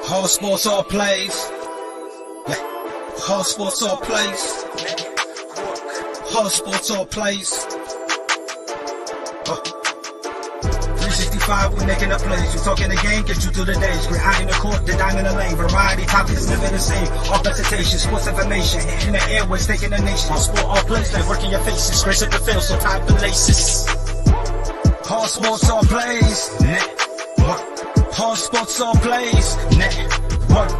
All sports, all plays. All sports, all plays. All sports, all plays. 365, we making the plays. You talking the game, get you through the days. We're high in the court, the dime in the lane. Variety topics, never the same. All presentation, sports information. In the airways, taking the nation. All sport, all plays, like working your faces. Grace up the field, so tie the laces. All sports, all plays. All sports, all plays. Network.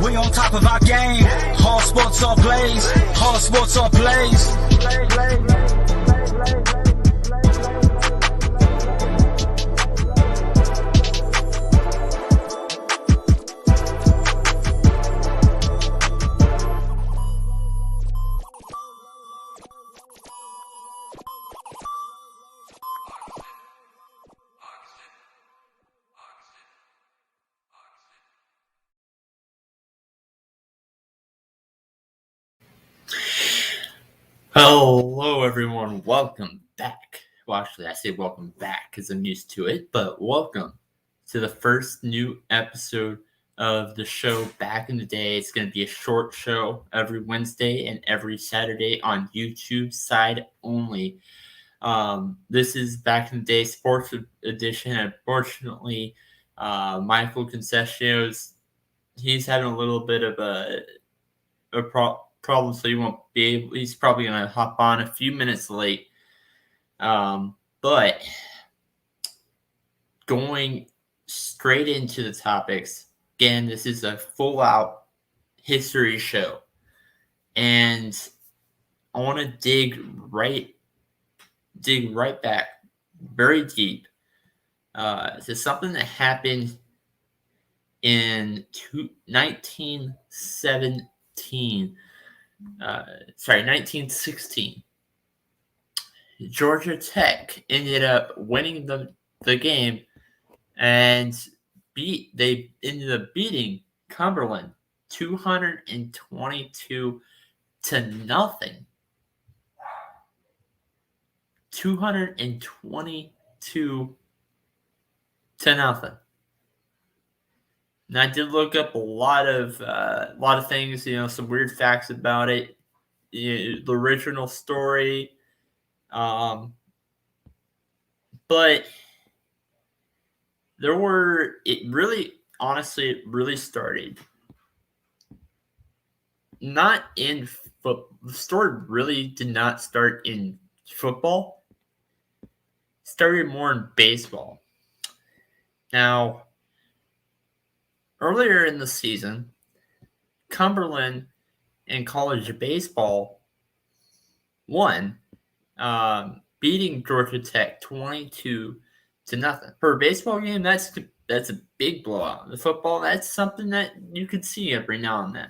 We on top of our game. All sports, all plays. All sports, all plays. Hello, everyone. Welcome back. Well, actually, I say welcome back because I'm used to it, but welcome to the first new episode of the show Back in the Day. It's going to be a short show every Wednesday and every Saturday on YouTube side only. This is Back in the Day Sports Edition. Unfortunately, Michael Concessio's, he's having a little bit of a problem, so he won't be able. He's probably going to hop on a few minutes late. But going straight into the topics, again, this is a full-out history show, and I want to dig right back, very deep, to something that happened in 1916. Georgia Tech ended up winning the game, and they ended up beating Cumberland 222-0. 222-0. And I did look up a lot of things, some weird facts about it, the original story, but it really started not in football. The story really did not start in football. It started more in baseball. Now, earlier in the season, Cumberland in college baseball won, beating Georgia Tech 22-0. For a baseball game, that's a big blowout. The football, that's something that you could see every now and then.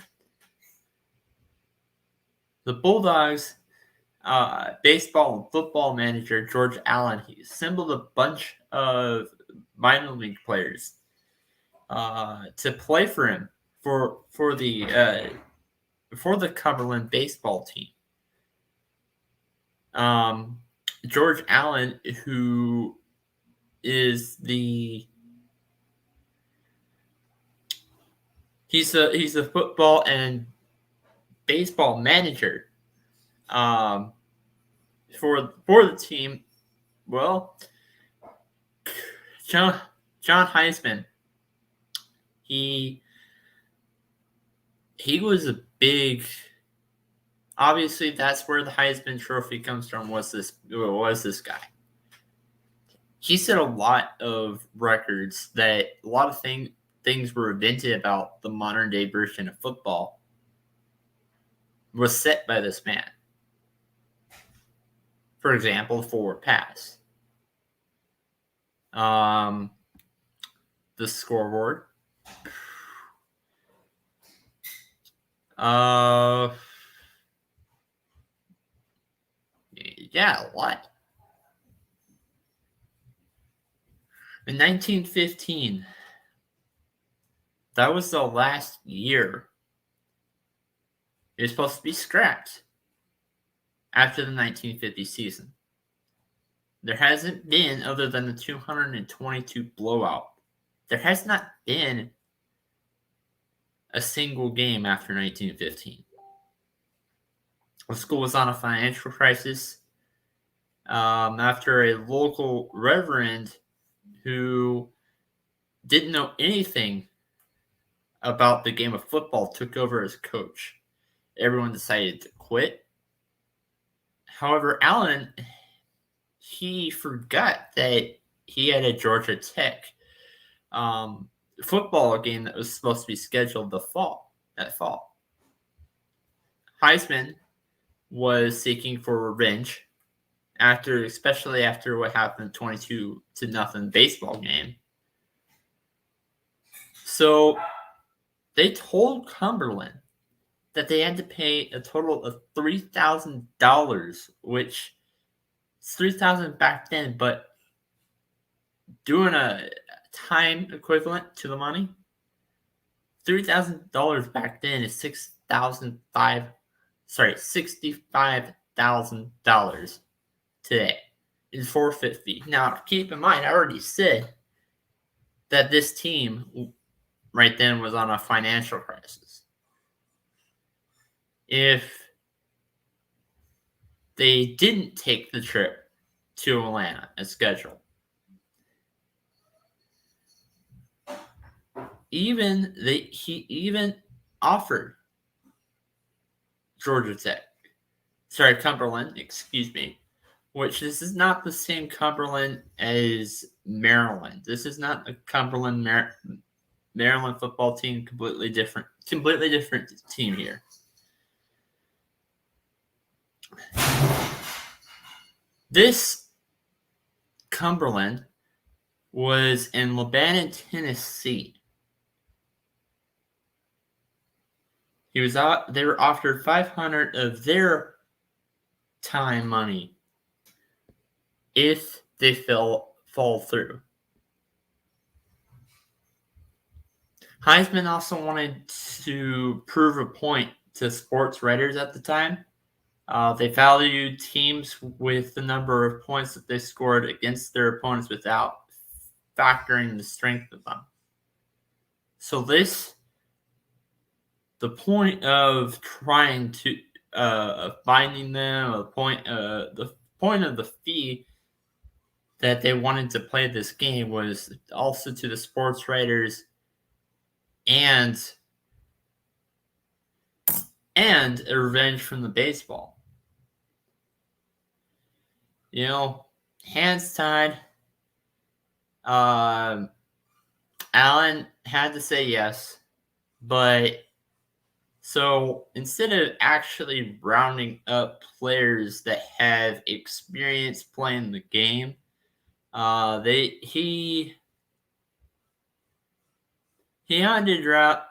The Bulldogs, baseball and football manager George Allen, he assembled a bunch of minor league players to play for him for the Cumberland baseball team. George Allen, who is he's a football and baseball manager for the team. Well, John Heisman, he was a big. Obviously, that's where the Heisman Trophy comes from. Was this guy? He set a lot of records that a lot of things were invented about the modern day version of football was set by this man. For example, the forward pass, the scoreboard, yeah, a lot. In 1915, that was the last year it was supposed to be scrapped after the 1950 season. There hasn't been, other than the 222 blowout, there has not been a single game after 1915. The school was on a financial crisis after a local reverend who didn't know anything about the game of football took over as coach. Everyone decided to quit. However, Allen, he forgot that he had a Georgia Tech football game that was supposed to be scheduled that fall. Heisman was seeking for revenge especially after what happened 22-0 baseball game. So they told Cumberland that they had to pay a total of $3,000, which is $3,000 back then, but doing a time equivalent to the money, $3,000 back then is $65,000 today. It's $450. Now, keep in mind, I already said that this team right then was on a financial crisis. If they didn't take the trip to Atlanta as scheduled, he even offered Cumberland, which this is not the same Cumberland as Maryland. This is not a Cumberland, Maryland football team. Completely different team here. This Cumberland was in Lebanon, Tennessee. They were offered $500 of their time money if they fall through. Heisman also wanted to prove a point to sports writers at the time. They valued teams with the number of points that they scored against their opponents without factoring the strength of them. So the point of trying to finding them, the point of the fee that they wanted to play this game was also to the sports writers and a revenge from the baseball. Hands tied. Allen had to say yes, but so instead of actually rounding up players that have experience playing the game, he rounded up.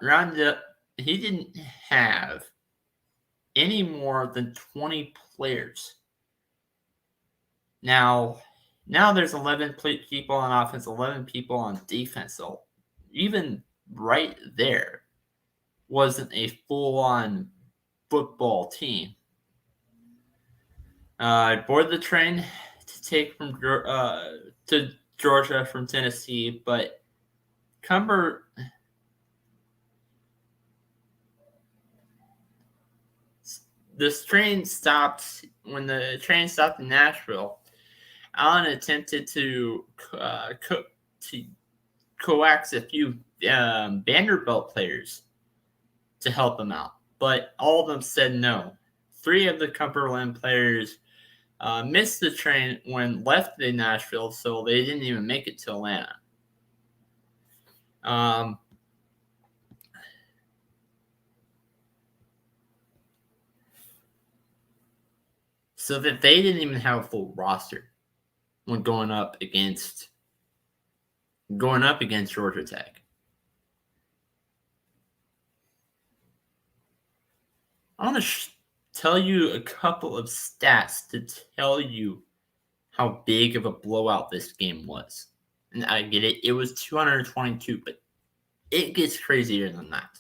He didn't have any more than 20 players. Now there's 11 people on offense, 11 people on defense. So even right there wasn't a full-on football team. I boarded the train to take to Georgia from Tennessee, but this train stopped. When the train stopped in Nashville, Allen attempted to coax a few Vanderbilt players to help him out, but all of them said no. 3 of the Cumberland players missed the train when left in Nashville, so they didn't even make it to Atlanta. So that they didn't even have a full roster when going up against Georgia Tech. I want to tell you a couple of stats to tell you how big of a blowout this game was. And I get it. It was 222, but it gets crazier than that.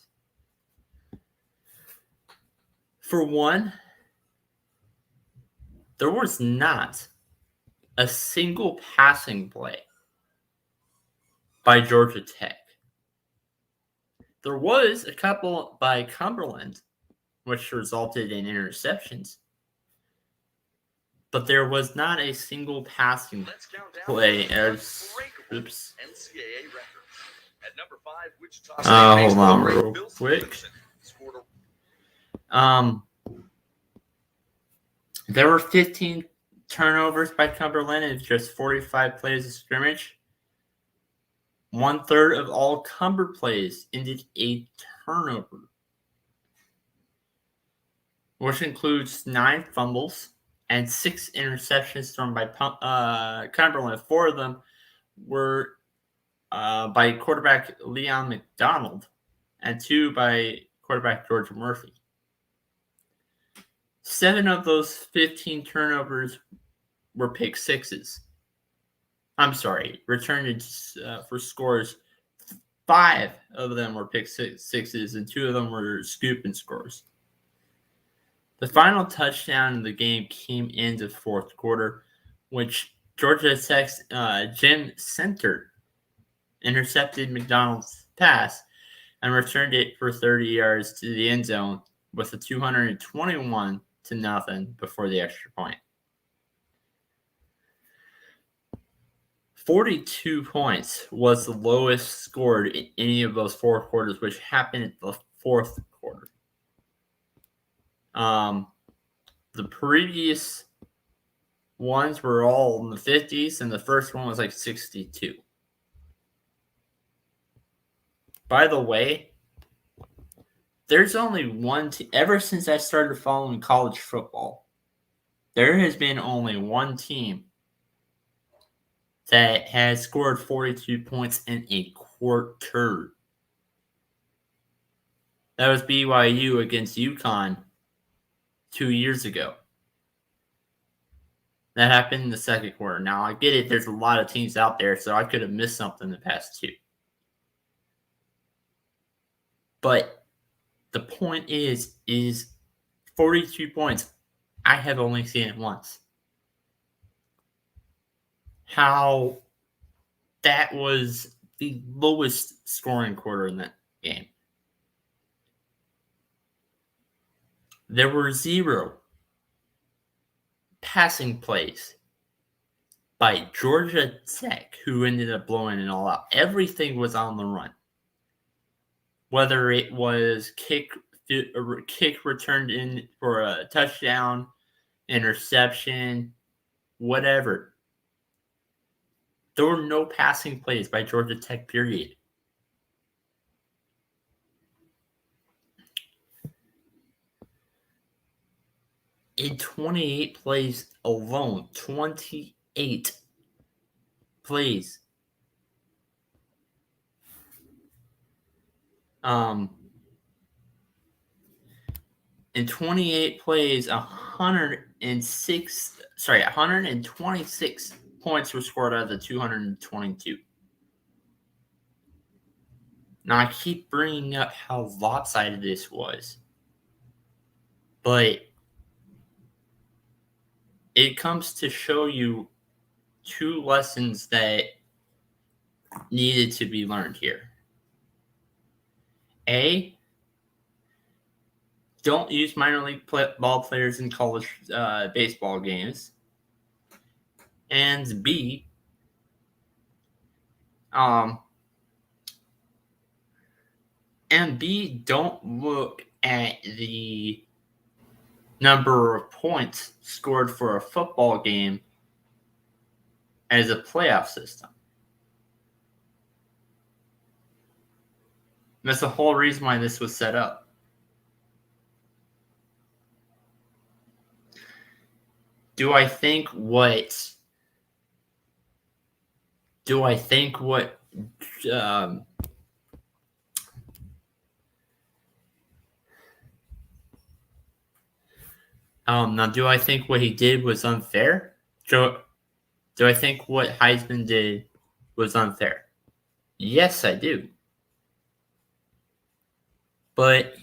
For one, there was not a single passing play by Georgia Tech. There was a couple by Cumberland, which resulted in interceptions. But there was not a single passing play as oops. At number 5, Wichita Hold on real quick. There were 15 turnovers by Cumberland in just 45 plays of scrimmage. 1/3 of all Cumber plays ended a turnover, which includes 9 fumbles and 6 interceptions thrown by Cumberland. 4 of them were by quarterback Leon McDonald, and 2 by quarterback George Murphy. 7 of those 15 turnovers were pick sixes. I'm sorry, returned for scores. 5 of them were pick sixes, and 2 of them were scoop and scores. The final touchdown in the game came in the fourth quarter, which Georgia Tech's Jim Center intercepted McDonald's pass and returned it for 30 yards to the end zone with a 221-0 before the extra point. 42 points was the lowest scored in any of those 4 quarters, which happened in the fourth quarter. The previous ones were all in the 50s, and the first one was like 62. By the way, there's only one ever since I started following college football, there has been only one team that has scored 42 points in a quarter. That was BYU against UConn 2 years ago. That happened in the second quarter. Now, I get it. There's a lot of teams out there, so I could have missed something in the past 2. But the point is 42 points. I have only seen it once. How that was the lowest scoring quarter in that game. There were 0 passing plays by Georgia Tech, who ended up blowing it all out. Everything was on the run. Whether it was kick returned in for a touchdown, interception, whatever. There were no passing plays by Georgia Tech, period. In 28 plays alone, 28 plays. In 28 plays, 126 points were scored out of the 222. Now, I keep bringing up how lopsided this was, but it comes to show you 2 lessons that needed to be learned here. A, don't use minor league ball players in college baseball games. And B, don't look at the number of points scored for a football game as a playoff system. That's the whole reason why this was set up. Do I think what now, do I think what he did was unfair? Do I think what Heisman did was unfair? Yes, I do. But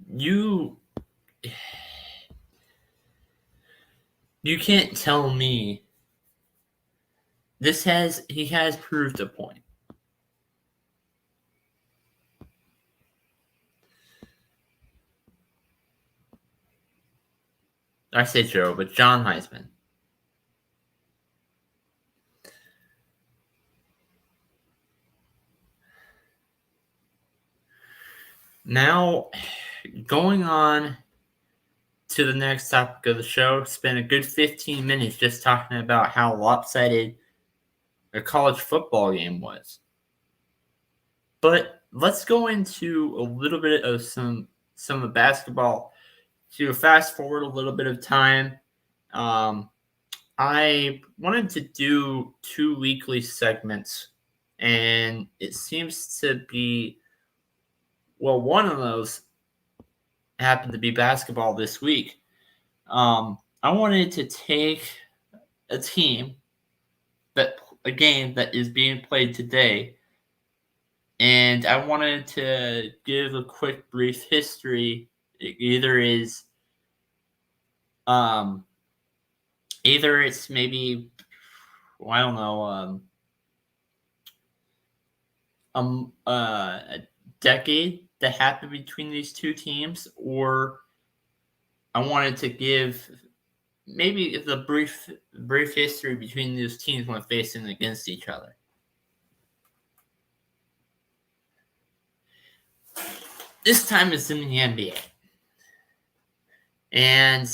you can't tell me he has proved a point. I say Joe, but John Heisman. Now, going on to the next topic of the show, spent a good 15 minutes just talking about how lopsided a college football game was. But let's go into a little bit of some of the basketball. To fast forward a little bit of time, I wanted to do 2 weekly segments, and it seems to be, well, one of those happened to be basketball this week. I wanted to take a game that is being played today, and I wanted to give a quick brief history. Either it's maybe, well, I don't know, a decade that happened between these two teams, or I wanted to give maybe the brief history between these teams when facing against each other. This time it's in the NBA. And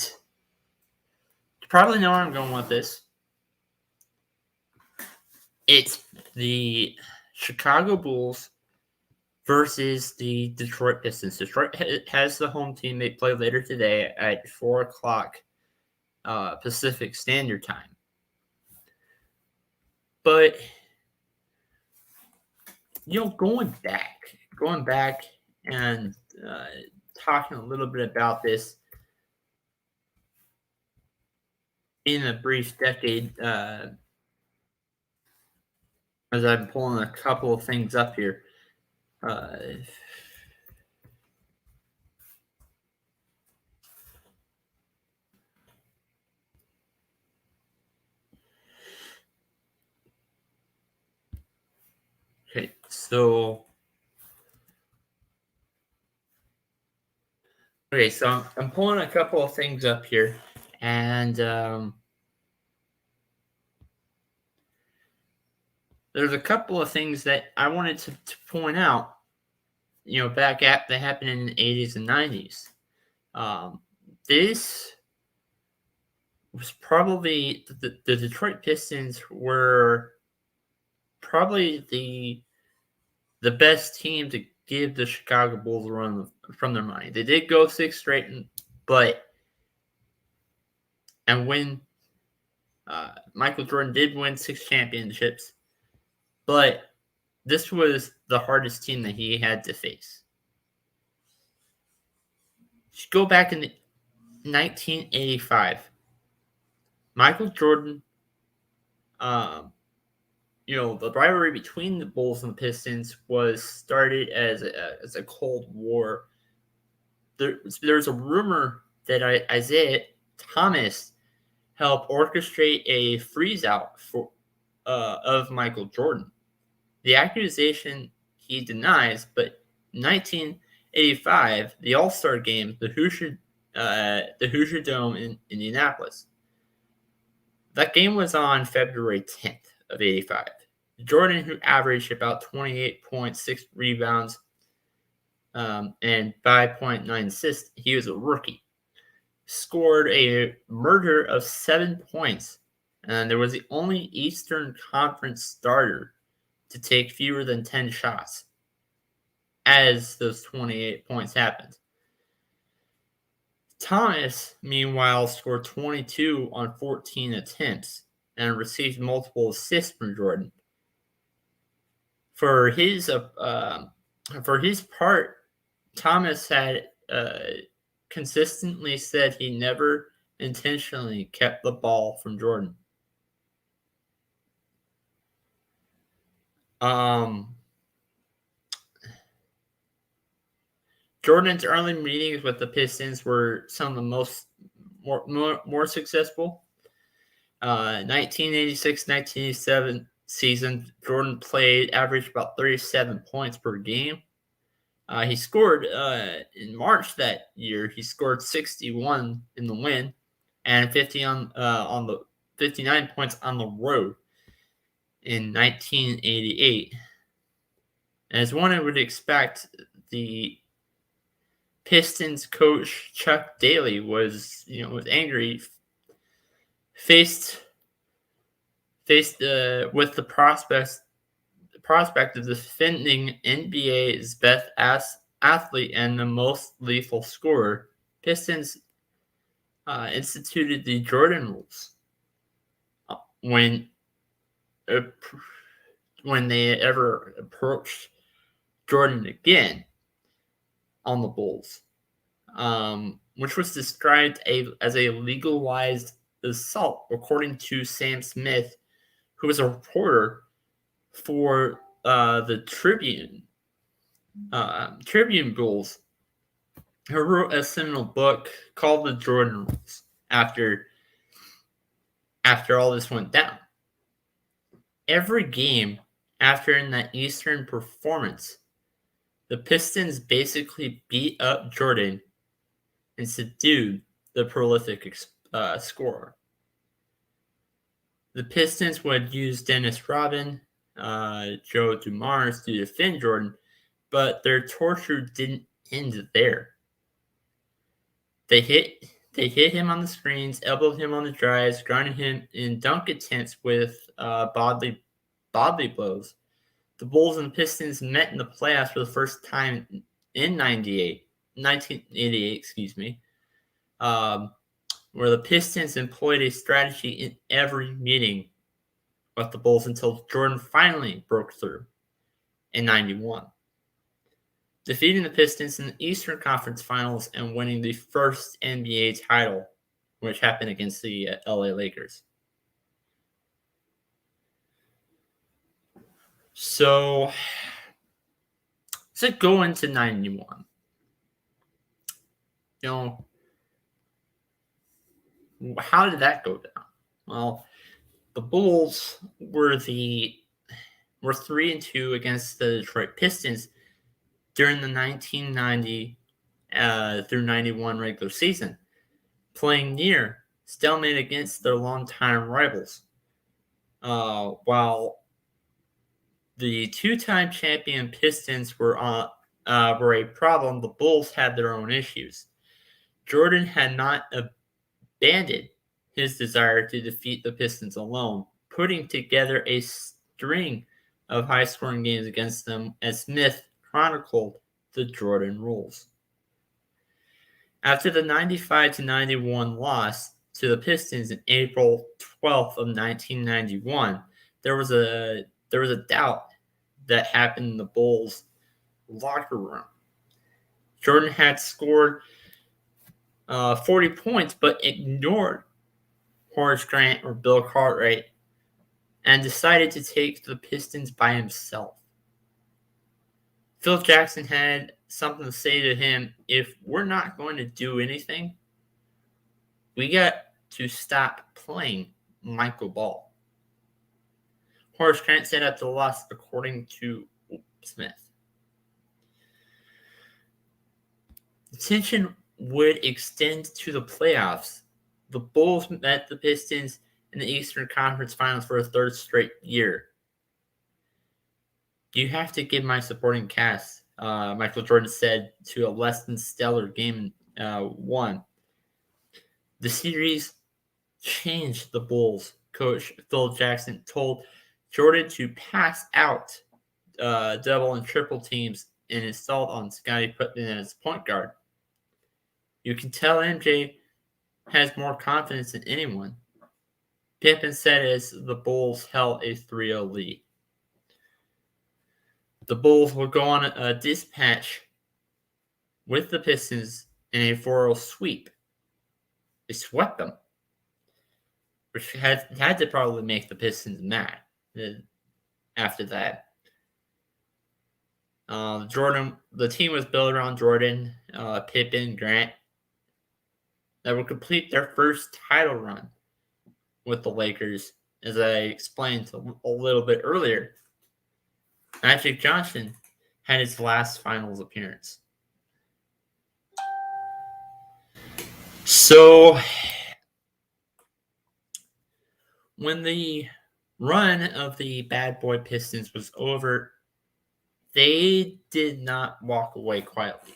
you probably know where I'm going with this. It's the Chicago Bulls versus the Detroit Pistons. Detroit has the home team. They play later today at 4 o'clock Pacific Standard Time. But, going back and talking a little bit about this in a brief decade, as I'm pulling a couple of things up here. Okay, so I'm pulling a couple of things up here, and there's a couple of things that I wanted to point out, that happened in the 80s and 90s. This was probably the Detroit Pistons were probably the best team to give the Chicago Bulls a run from their money. They did go 6 straight, and when Michael Jordan did win 6 championships, but this was the hardest team that he had to face. Just go back in 1985. Michael Jordan, the rivalry between the Bulls and the Pistons was started as a Cold War. There's a rumor that Isaiah Thomas helped orchestrate a freeze-out of Michael Jordan. The accusation he denies, but in 1985, the All-Star Game, the Hoosier Dome in Indianapolis. That game was on February 10th of 85. Jordan, who averaged about 28 points, 6 rebounds, and 5.9 assists, he was a rookie, scored a murder of 7 points, and there was the only Eastern Conference starter to take fewer than 10 shots as those 28 points happened. Thomas, meanwhile, scored 22 on 14 attempts and received multiple assists from Jordan. For his part, Thomas had consistently said he never intentionally kept the ball from Jordan. Jordan's early meetings with the Pistons were some of the more successful. 1986-1987 season, Jordan averaged about 37 points per game. He scored in March that year. He scored 61 in the win. and 59 points on the road in 1988. As one would expect, the Pistons coach Chuck Daly was angry, faced with the prospect of defending NBA's best athlete and the most lethal scorer. Pistons instituted the Jordan rules when they ever approached Jordan again on the Bulls, which was described as a legalized assault, according to Sam Smith, who was a reporter for the Tribune Bulls, who wrote a seminal book called The Jordan Rules after all this went down. Every game after that Eastern performance, the Pistons basically beat up Jordan and subdued the prolific scorer. The Pistons would use Dennis Rodman, Joe Dumars to defend Jordan, but their torture didn't end there. They hit him on the screens, elbowed him on the drives, grounded him in dunk attempts with bodily blows. The Bulls and Pistons met in the playoffs for the first time in 1988, where the Pistons employed a strategy in every meeting with the Bulls until Jordan finally broke through in 91, defeating the Pistons in the Eastern Conference Finals and winning the first NBA title, which happened against the LA Lakers. So go into 91. How did that go down? Well, the Bulls were 3-2 against the Detroit Pistons during the 1990 through 91 regular season, playing near stalemate against their longtime rivals. While the two-time champion Pistons were a problem, the Bulls had their own issues. Jordan had not abandoned his desire to defeat the Pistons alone, putting together a string of high-scoring games against them, as Smith chronicled the Jordan rules. After the 95-91 loss to the Pistons in April 12th of 1991, there was a doubt that happened in the Bulls' locker room. Jordan had scored 40 points, but ignored Horace Grant or Bill Cartwright and decided to take the Pistons by himself. Phil Jackson had something to say to him: if we're not going to do anything, we got to stop playing Michael Ball. Horace Grant set up the loss, according to Smith. The tension would extend to the playoffs. The Bulls met the Pistons in the Eastern Conference Finals for a third straight year. You have to give my supporting cast, Michael Jordan said to a less than stellar Game 1. The series changed. The Bulls coach Phil Jackson told Jordan to pass out double and triple teams and installed on Scottie Pippen as point guard. You can tell MJ has more confidence than anyone, Pippen said as the Bulls held a 3-0 lead. The Bulls will go on a dispatch with the Pistons in a 4-0 sweep. They swept them, which had to probably make the Pistons mad after that. The team was built around Jordan, Pippen, Grant, that would complete their first title run with the Lakers, as I explained a little bit earlier. Magic Johnson had his last finals appearance. So When the run of the bad boy Pistons was over, they did not walk away quietly.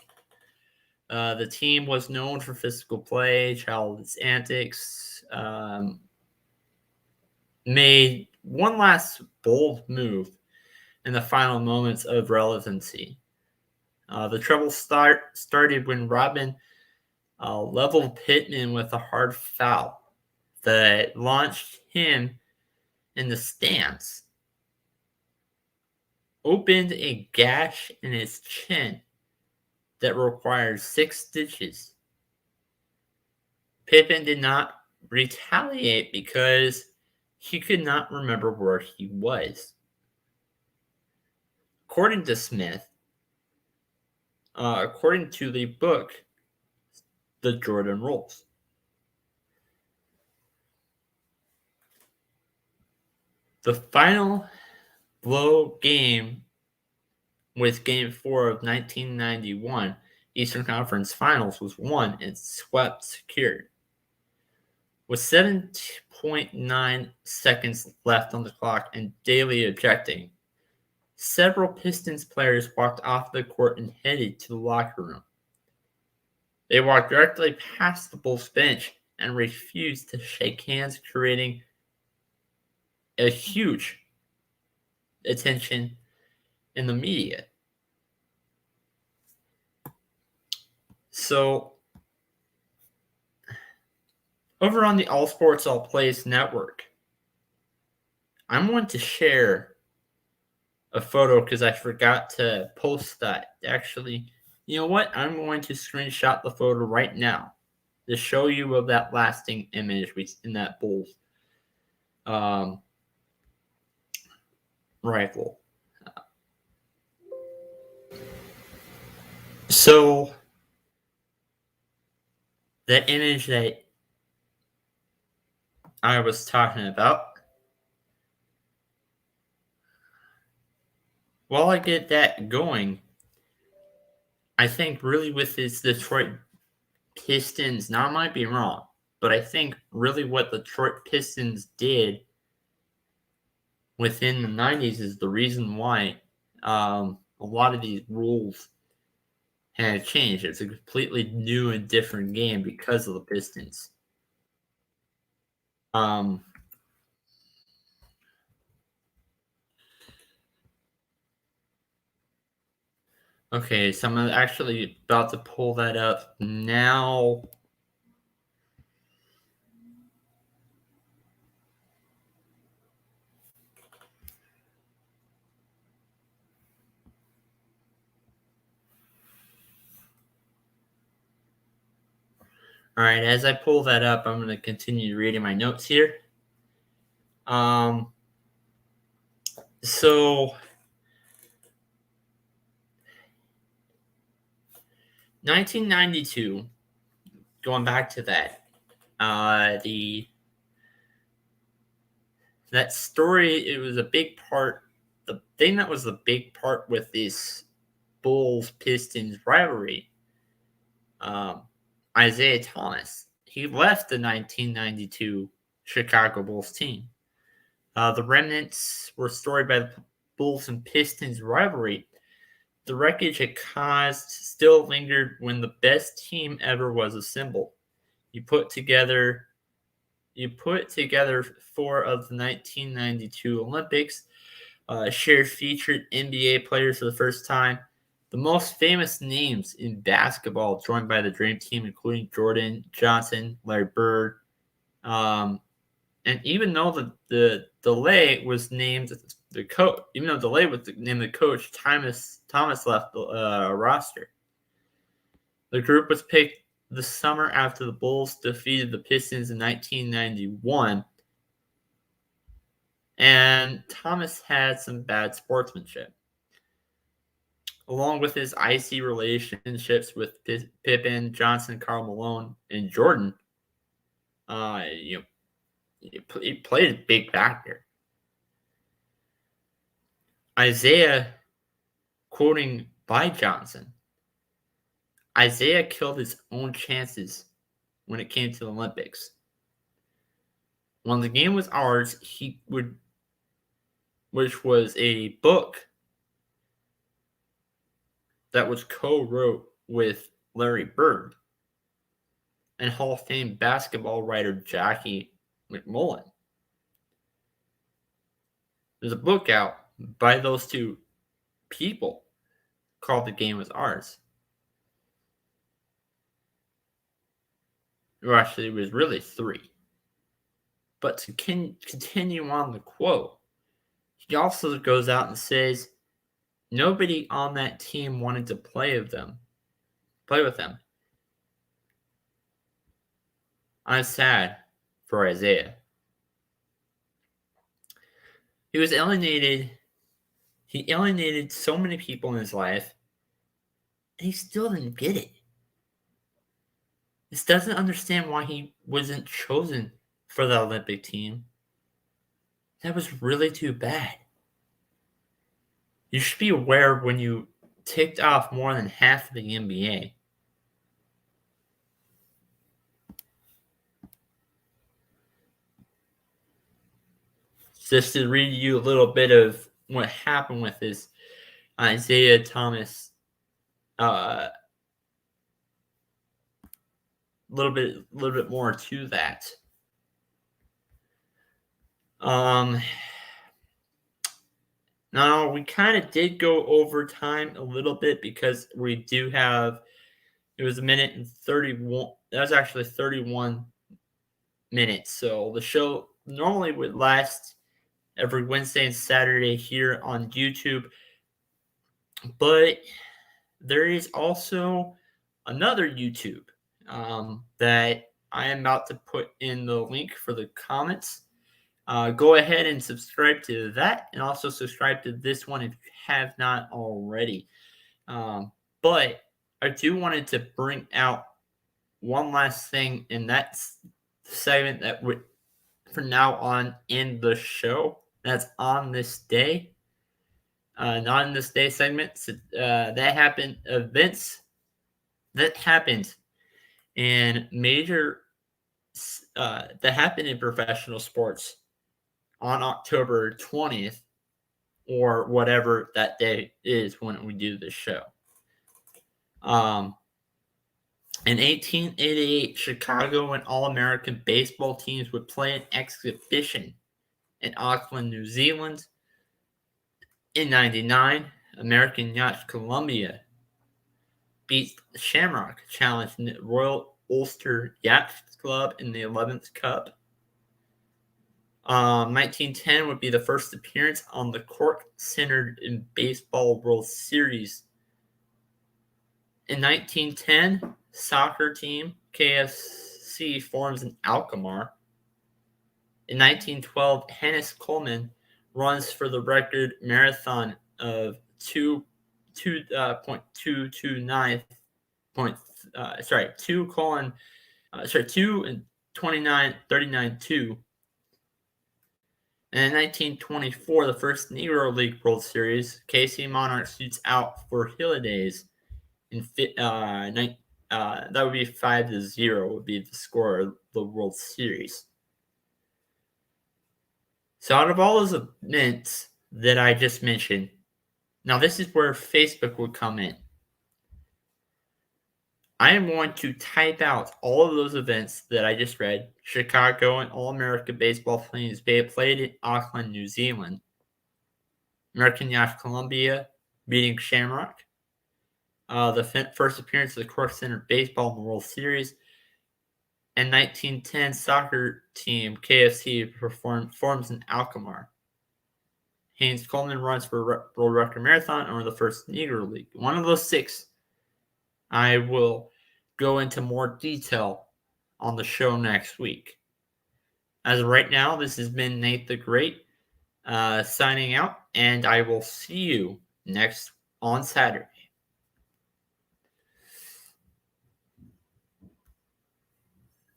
The team was known for physical play, childish antics, made one last bold move in the final moments of relevancy. The trouble started when Rodman leveled Pittman with a hard foul that launched him in the stands, opened a gash in his chin that required 6 stitches. Pippen did not retaliate because he could not remember where he was. According to Smith, according to the book, The Jordan Rules, the final blow game was Game 4 of 1991 Eastern Conference Finals was won and swept secured. With 7.9 seconds left on the clock and Daly objecting, several Pistons players walked off the court and headed to the locker room. They walked directly past the Bulls bench and refused to shake hands, creating a huge attention in the media. So, over on the All Sports All Plays network, I'm going to share a photo because I forgot to post that. Actually, you know what? I'm going to screenshot the photo right now to show you of that lasting image in that Bulls rifle. So, that image that I was talking about, while I get that going, I think really with this Detroit Pistons, now I might be wrong, but I think really what the Detroit Pistons did within the 90s is the reason why a lot of these rules had changed. It's a completely new and different game because of the Pistons. Okay, so I'm actually about to pull that up now. All right, as I pull that up, I'm going to continue reading my notes here. So 1992, going back to that, that story, it was a big part. The thing that was a big part with this Bulls-Pistons rivalry, Isaiah Thomas, he left the 1992 Chicago Bulls team. The remnants were stored by the Bulls and Pistons rivalry. The wreckage it caused still lingered when the best team ever was assembled. You put together 4 of the 1992 Olympics, shared featured NBA players for the first time. The most famous names in basketball joined by the Dream Team, including Jordan, Johnson, Larry Bird, and even though the delay was named the coach, even though delay was named the coach, Thomas left the roster. The group was picked the summer after the Bulls defeated the Pistons in 1991, and Thomas had some bad sportsmanship. Along with his icy relationships with Pippen, Johnson, Karl Malone, and Jordan, he played a big factor. Isaiah, quoting by Johnson, Isaiah killed his own chances when it came to the Olympics. When the Game Was Ours, which was a book that was co-wrote with Larry Bird and Hall of Fame basketball writer Jackie McMullen. There's a book out by those two people called The Game Was Ours. Or actually, it was really 3. But to continue on the quote, he also goes out and says, nobody on that team wanted to play with them. I'm sad for Isaiah. He was alienated. He alienated so many people in his life, and he still didn't get it. He doesn't understand why he wasn't chosen for the Olympic team. That was really too bad. You should be aware when you ticked off more than half of the NBA. Just to read you a little bit of what happened with this Isaiah Thomas, little bit more to that. Now we kind of did go over time a little bit because we do have. It was 1:31. That was actually 31 minutes. So the show normally would last every Wednesday and Saturday here on YouTube. But there is also another YouTube that I am about to put in the link for the comments. Go ahead and subscribe to that, and also subscribe to this one if you have not already. But I do wanted to bring out one last thing, and that's the segment that would, from now on in the show, that's on this day. Not in this day segment. So, that happened. Events that happened in that happened in professional sports on October 20th, or whatever that day is when we do this show. In 1888, Chicago and All-American baseball teams would play an exhibition in Auckland, New Zealand. In 1999, American Yacht Columbia beat Shamrock, challenged the Royal Ulster Yacht Club in the 11th Cup. 1910 would be the first appearance on the Cork Centre in Baseball World Series. In 1910, soccer team KFC forms in Alkmaar. In 1912, Hannes Coleman runs for the record marathon of 2:29:39:2. And in 1924, the first Negro League World Series, KC Monarchs shoots out for Holidays. That would be 5-0 would be the score of the World Series. So out of all those events that I just mentioned, now this is where Facebook would come in. I am going to type out all of those events that I just read. Chicago and All-America baseball teams played in Auckland, New Zealand. American Yacht Columbia beating Shamrock. The first appearance of the Cork Centre Baseball in the World Series. And 1910 soccer team KFC forms in Alkmaar. Haynes Coleman runs for World Record Marathon or the first Negro League. One of those 6. I will go into more detail on the show next week. As of right now, this has been Nate the Great signing out, and I will see you next on Saturday.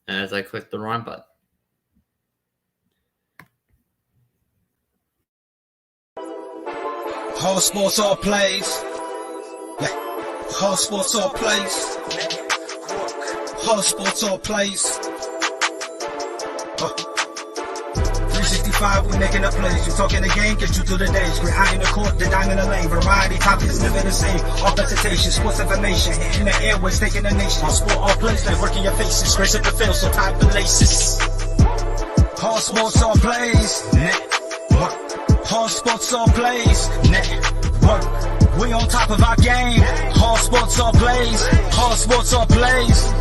As I click the wrong button. Whole sports all plays. Yeah. Whole sports all plays. Whole sports all plays. 365, we making a plays. We talking the game, get you through the days. Great eye in the court, the dime in the lane. Variety topics, living the same. All presentation, sports information. Hitting the airways, taking the nation. All sport, all plays, like working your faces. Grace at the field, so tie the laces. All sports, all plays. Network. All sports, all plays. Network. We on top of our game. All sports, all plays. All sports, all plays.